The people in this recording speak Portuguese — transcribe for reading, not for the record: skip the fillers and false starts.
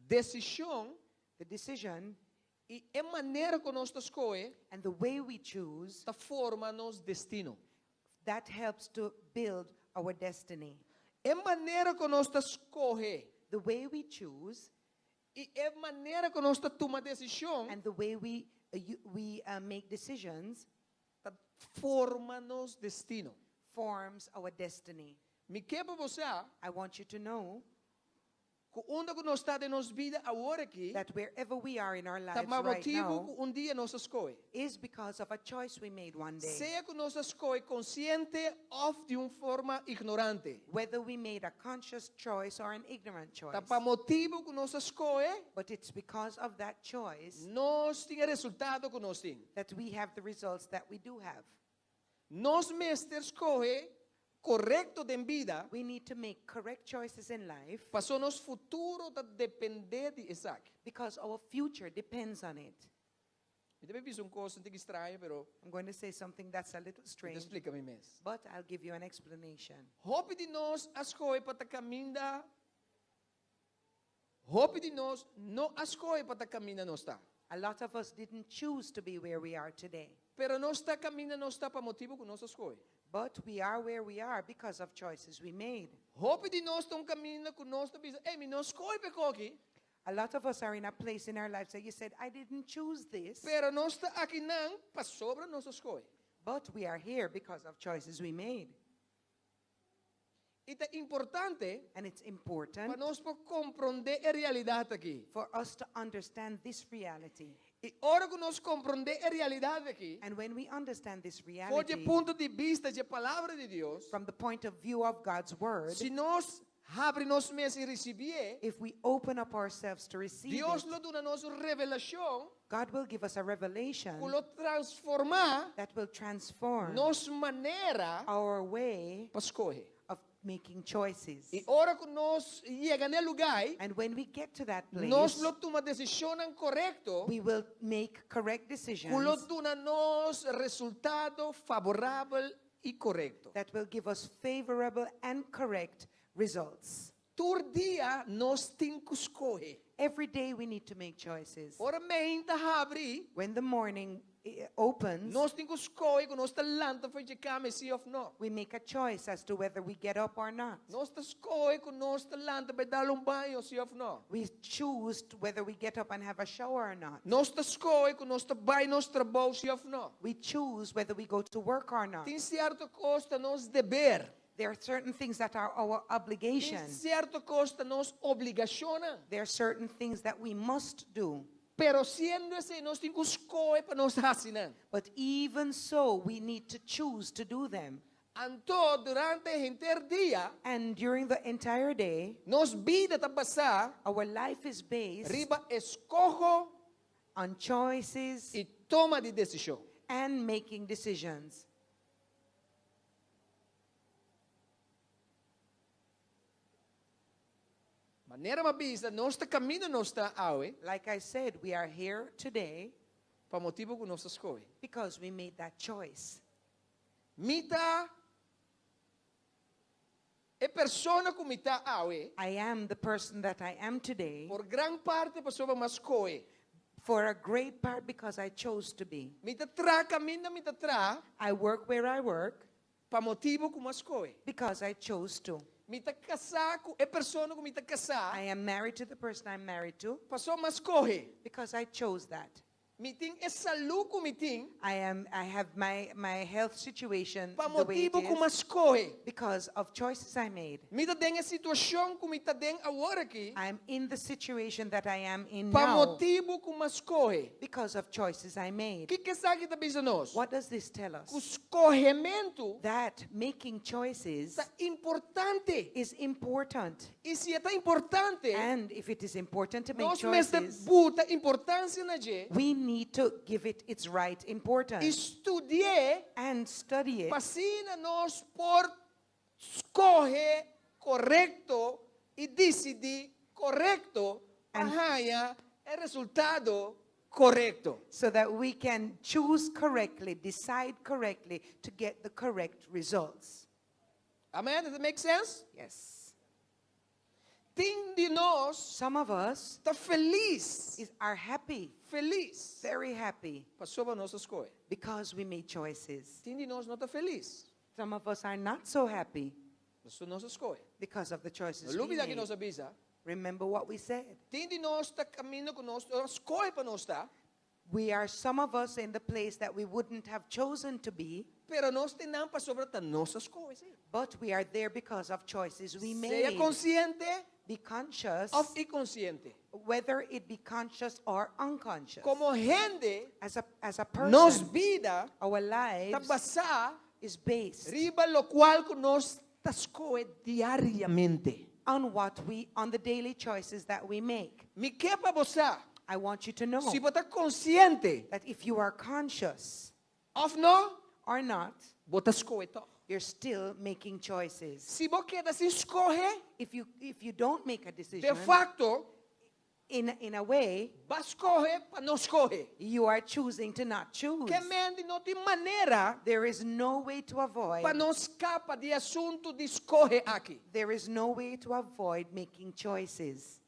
decisão, the decision, e a maneira que nós escolhe, and the way we choose, da forma nosso destino. that helps to build our destiny. A maneira que nós escolhe, The way we choose e a maneira que nós toma decisão, and the way we make decisions da forma nosso destino. forms our destiny. Me quebra você, I want you to know que onde que nós está de nossa vida agora aqui, that wherever we are in our tá lives mais right motivo now que dia nós escolhe. is because of a choice we made one day. Seja que nós escolhe consciente ou de uma forma ignorante. Whether we made a conscious choice or an ignorant choice. Tá para motivo que nós escolhe, But it's because of that choice nós tem resultado que nós tem. that we have the results that we do have. Nós mestre escolhe correto de vida, We need to make correct choices in life para o nosso futuro tá depender de Isaac. because our future depends on it. Eu também fiz coisa um pouco estranha, pero I'm going to say something that's a little te strange, explica me mesmo. but I'll give you an explanation. Hope de nós escolhe para caminhar. Hope de nós não escolhe para caminhar nós está. A lot of us didn't choose to be where we are today, Pero nós está caminhando nós está para motivo que nós escolhe. but we are where we are because of choices we made. Hope de nós estão caminhando com nós está pensando, me nós escolhe para aqui, A lot of us are in a place in our lives that you said, I didn't choose this, pero nós está aqui não para sobre nós escolhe. but we are here because of choices we made. E é importante And it's para important nós compreender a realidade aqui. for us to understand this reality. E hora que nós compreender a realidade aqui, And when we understand this por reality o ponto de vista da palavra de Deus, from the point of view of God's word, se nós abrimos mesmo e receber, if we open up ourselves to receive Deus it, lo dá nós revelação, God will give us a revelation que lo transformar that will transform nossa maneira our way para escolher. of making choices. E hora que nós chegamos no lugar, And when we get to that nós place, lo toma decisão correto, we will make correct que lo decisions dá nós resultado favorável e correto. that will give us favorable and correct results. Todo dia nós temos que escolher. Every day we need to make choices. Ora mente abre, When the morning opens, nós temos que escolher que nós talento foi de cama sim ou não. we make a choice as to whether we get up or not. Nós escolher que nós talento para dar banho sim ou não. We choose whether we get up and have a shower or not. Nós escolher que nós vai nosso trabalho sim ou não. We choose whether we go to work or not. Tem certo costa nós dever. There are certain things that are our Tem obligation. certo costa nós obrigação. There are certain things that we must do. Pero sendo assim, nós temos que escolher para nós assinar. But even so, we need to choose to do them. Então, durante o inteiro dia, And during the entire day, nos vida está passar, our life is based riba escojo on choices e toma de decisão. and making decisions. Maneira uma vista, nós está caminhando, nós está aue, Like I said, we are here today para motivo que nós escolhe. because we made that choice. Mita, é persona que mita aue, I am the person that I am today por gran parte pessoa mas escolhe. for a great part because I chose to be. Mita tra, caminha, mita tra, I work where I work para motivo que mas escolhe. because I chose to. Mita casar, é persona que mita casar, I am married to the person I'm married to pessoa mas escolhe. because I chose that. Miting é saúde que miting, I have my health situation para the way it motivo que is mas escolhe. because of choices I made. Mita tem a situação que mita tem agora aqui, I'm in the situation that I am in para now motivo que mas escolhe. because of choices I O made. que sabe que tá pensando nós? What does this tell O us? escolhimento That making choices é importante. is important. E se é tão importante, And if it is important to make nós mesmos choices, buta importância na gente, we need to give it its right importance estudar, and study it fascina nós por escolher correto e decidir correto, arranha é resultado correto. so that we can choose correctly, decide correctly to get the correct results. Amen? Does it make sense? Yes. Tem de nós Some of us está feliz, are happy, feliz, very happy, passou para nossas coisas. because we made choices. Tem de nós não está feliz, Some of us are not so happy passou nossas coisas. because of the choices Não we dúvida que made. nós avisa. Remember what we said. Tem de nós está caminhando com nós, as coisas para nós está, We are some of us in the place that we wouldn't have chosen to be, pero nós temos para sobre nossas coisas. but we are there because of choices we Seja made. consciente Be conscious, ou inconsciente. whether it be conscious or unconscious. Como gente, As a nos person, vida our está lives basada is based riba lo cual que nós tascoe diariamente. on the daily choices that we make. Me que para você, I want you to know se você está consciente that if you are conscious ou não, or not, você tascoe to. you're still making choices. Se você quer se escorrer, If you don't make a de decision, facto, in a way, vai escorrer para não escorrer. you are choosing to not choose. Que mente não tem maneira There is no way to avoid. para não escapar de assunto de escorrer aqui. There is no way to avoid making choices.